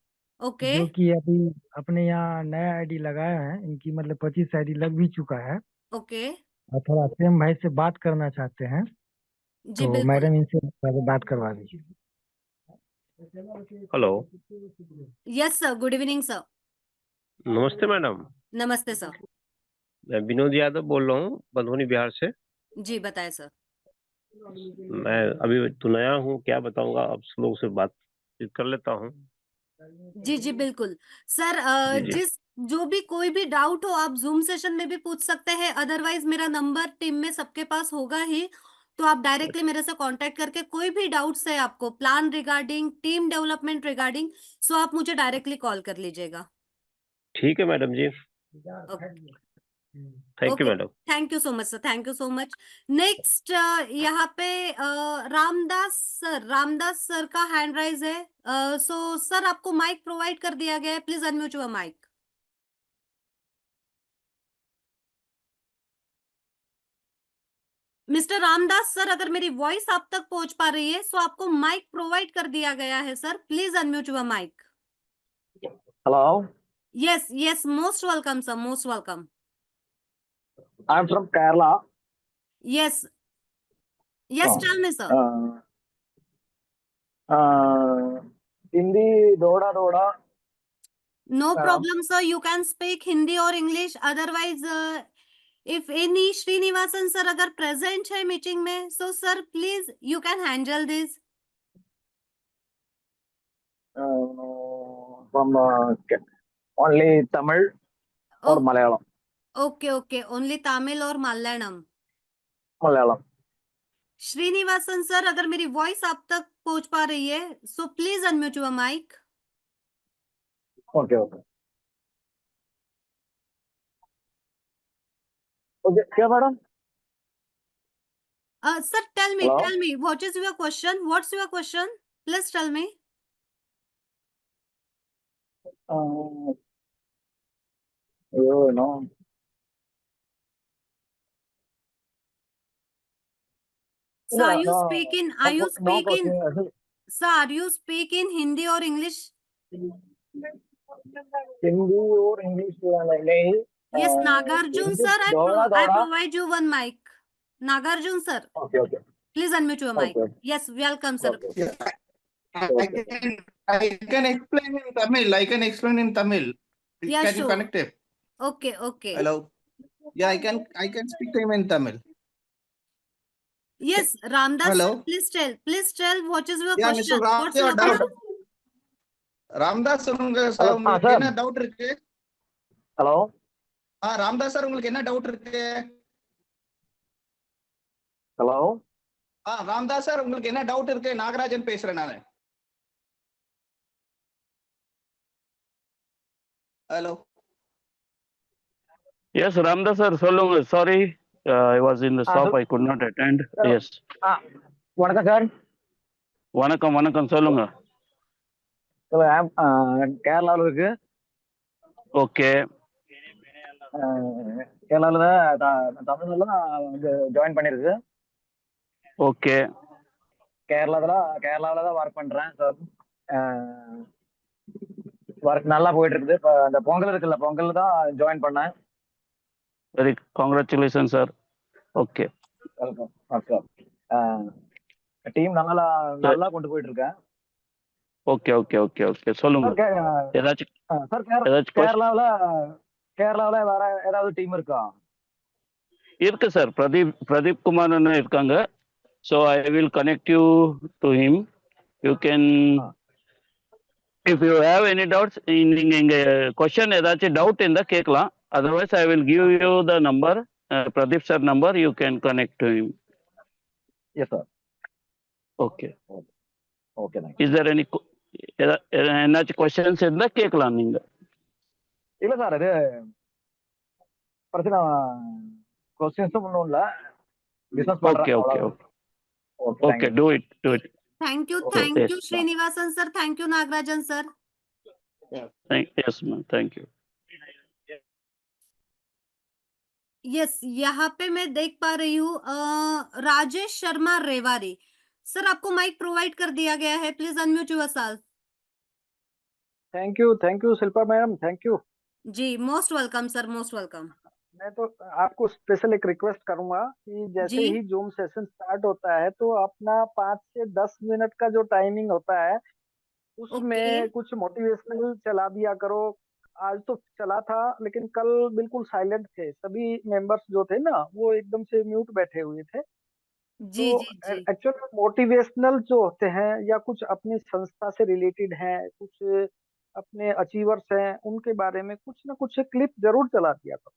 ओके जो कि अभी अपने यहाँ नया आईडी लगाया है। इनकी मतलब 25 आईडी लग भी चुका है ओके, और थोड़ा प्रेम भाई से बात करना चाहते हैं, जी तो बिल्कुल। मैडम इनसे पहले बात करवा दीजिए। Hello, yes sir, good evening sir. नमस्ते मैडम। नमस्ते सर। मैं विनोद यादव बोल रहा हूँ, बंधुनी बिहार से। जी बताए सर। मैं अभी तो नया हूँ, क्या बताऊंगा, अब लोगों से बातचीत कर लेता हूँ। जी जी बिल्कुल सर। जी जी, जिस जो भी कोई भी डाउट हो आप जूम सेशन में भी पूछ सकते हैं, अदरवाइज मेरा नंबर टीम में सबके पास होगा ही, तो आप डायरेक्टली मेरे से कांटेक्ट करके कोई भी डाउट्स है आपको plan regarding, team development regarding, so आप मुझे डायरेक्टली कॉल कर लीजिएगा। ठीक है madam ji, thank you okay, madam. Thank you so much sir, thank you so much. Next यहाँ पे रामदास सर का हैंड राइज है। सो सर आपको माइक प्रोवाइड कर दिया गया है, please unmute your mic. Mister Ramdas sir, अगर मेरी वॉइस आप तक पहुंच पा रही है, सो आपको माइक प्रोवाइड कर दिया गया है sir, please unmute your mic. Hello, yes yes, most welcome sir, most welcome. I'm from Kerala. Yes yes, Oh. Tell me sir. Hindi doda doda. No Madam. problem sir, you can speak Hindi or English, otherwise if any Srinivasan sir अगर present है मीटिंग में, so sir please you can handle this. From only Tamil or Oh, Malayalam. okay, only Tamil और Malayalam. Malayalam. श्रीनिवासन सर, अगर मेरी वॉइस आप तक पहुंच पा रही है, so please unmute your mic. Okay, okay. Okay, क्या madam? Sir tell Hello. Me what is your question, what's your question, please tell me. You know. Sir are you No, speak in no question. Sir are you speak in Hindi और इंग्लिश? हिंदी और इंग्लिश नहीं. Yes, Nagarjun Hindi sir, I दोड़ा दोड़ा. provide you one mic. Nagarjun sir, Okay, okay, please unmute your mic. okay, Yes, welcome sir. okay. Yeah, I Okay. can explain in Tamil. I can explain in Tamil. Yeah, Can you sure. connect it? Okay. Hello. Yeah, I can speak to him in Tamil. Yes, Ramdas Hello. sir, please tell what is your Yeah, question? Mr. Ram, What's your doubt. question? Ramdas sir Hello, உங்களுக்கு sir. என்ன டவுட் இருக்கு? Hello. ராம்தாஸ் சார் உங்களுக்கு என்ன டவுட் இருக்கு? Hello. ராம்தாஸ் சார் உங்களுக்கு என்ன டவுட் இருக்கு? நாகராஜன் பேசுறேன் நானு. Hello. Yes, Ramdas sir, சொல்லுங்க. Sorry, I was in the shop. I could not attend. Hello. Yes. வணக்கம் சார். வணக்கம் சொல்லுங்க. கேரளாவில் இருக்கு. ஓகே. கேரளாவில் தமிழ்ல வந்து ஜாயின் பண்ணிருக்கு. ஓகே. கேரளாவில் தான் ஒர்க் பண்றேன் சார். ஒர்க் நல்லா போயிட்டு இருக்குது. இப்ப அந்த பொங்கல் இருக்குல்ல, பொங்கல் தான் ஜாயின் பண்ணேன். Very congratulations, sir. Okay. Welcome. Okay. Team நல்லா நல்லா கொண்டு போயிட்டு இருக்கேன். Okay, okay, okay, okay. சொல்லுங்க. சார் ஏதாச்சும் சார் ஏதாச்சும் question? கேரளாவுல வேற ஏதாவது டீம் இருக்கா? இருக்கு சார். பிரதீப் குமார் இருக்காங்க. So I will connect you to him. You can, if you have any doubts, நீங்க இங்க question ஏதாச்சும் டவுட் இருந்தா கேட்கலாம். Otherwise I will give you the number, Pradeep sir number. You can connect to him. Yes sir. Okay. Okay. Is there any என்னாச்சும் questions இருந்தா கேட்கலாம் நீங்க. இல்ல சார், இது பிரச்சனை கொஸ்டின்ஸும் ஒன்றும் இல்லை. Business Okay, okay, okay. Okay, do it. Thank you, Okay, thank yes, you, Srinivasan sir. Thank you, Nagarajan sir. Yes, ma'am. Thank you. Yes, यहाँ पे मैं देख पा रही हूँ राजेश शर्मा रेवारी सर, आपको माइक प्रोवाइड कर दिया गया है, please unmute yourself. Thank you Shilpa madam, thank you. जी, most welcome sir, most welcome. मैं तो आपको स्पेशल एक रिक्वेस्ट करूंगा कि जैसे जी। ही जूम सेशन स्टार्ट होता है तो अपना 5 से 10 मिनट का जो टाइमिंग होता है उसमें कुछ मोटिवेशनल चला दिया करो। आज तो चला था लेकिन कल बिल्कुल साइलेंट थे, सभी मेंबर्स जो थे ना वो एकदम से म्यूट बैठे हुए थे। जी तो जी जी एक्चुअली मोटिवेशनल जो होते हैं या कुछ अपनी संस्था से रिलेटेड हैं, कुछ अपने अचीवर्स हैं, उनके बारे में कुछ ना कुछ क्लिप जरूर चला दिया करो।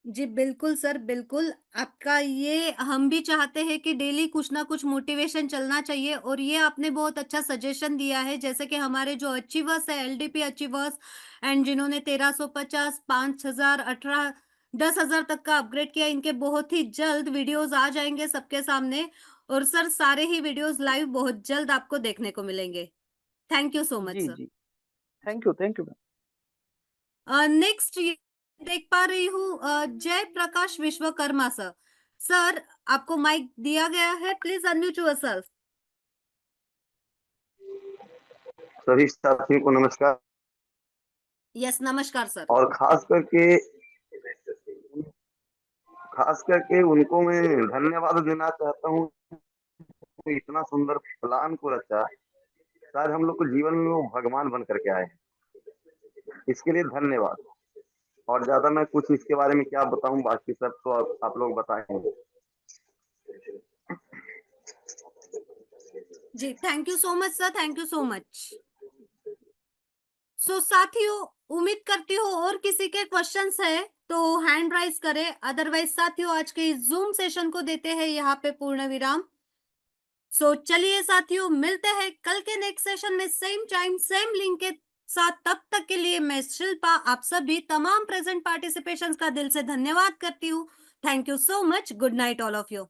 जी, बिल्कुल सर, बिल्कुल। आपका ये हम भी चाहते हैं कि डेली कुछ ना कुछ मोटिवेशन चलना चाहिए, और ये आपने बहुत अच्छा सजेशन दिया है। जैसे कि हमारे जो अचीवर्स है, एलडीपी अचीवर्स, एंड जिन्होंने 1350, 5000, 18, 10,000 तक का अपग्रेड किया, इनके बहुत ही जल्द वीडियोस आ जाएंगे सबके सामने। और सर, सारे ही वीडियोस लाइव बहुत जल्द आपको देखने को मिलेंगे। थैंक यू सो मच जी सर। जी, थैंक यू। नेक्स्ट देख पा रही हूँ जय प्रकाश विश्वकर्मा सर। सर, आपको माइक दिया गया है, प्लीज अनम्यूट योरसेल्फ। सभी साथियों को नमस्कार। यस, नमस्कार सर। और खास करके उनको मैं धन्यवाद देना चाहता हूँ, इतना सुंदर प्लान को रचा। शायद हम लोग को जीवन में वो भगवान बन करके आए, इसके लिए धन्यवाद। और ज्यादा मैं कुछ इसके बारे में क्या बताऊं, बाकी सब तो आप लोग बताएंगे। जी, thank you so much sir, thank you so much. So साथियों, उम्मीद करती हूँ और किसी के क्वेश्चंस है तो हैंड राइज करें, अदरवाइज साथियों आज के इस जूम सेशन को देते हैं यहाँ पे पूर्ण विराम। सो चलिए साथियों, मिलते हैं कल के नेक्स्ट सेशन में, सेम टाइम सेम लिंक के साथ। तब तक के लिए मैं शिल्पा आप सभी तमाम प्रेजेंट पार्टिसिपेशंस का दिल से धन्यवाद करती हूँ। Thank you so much. Good night all of you.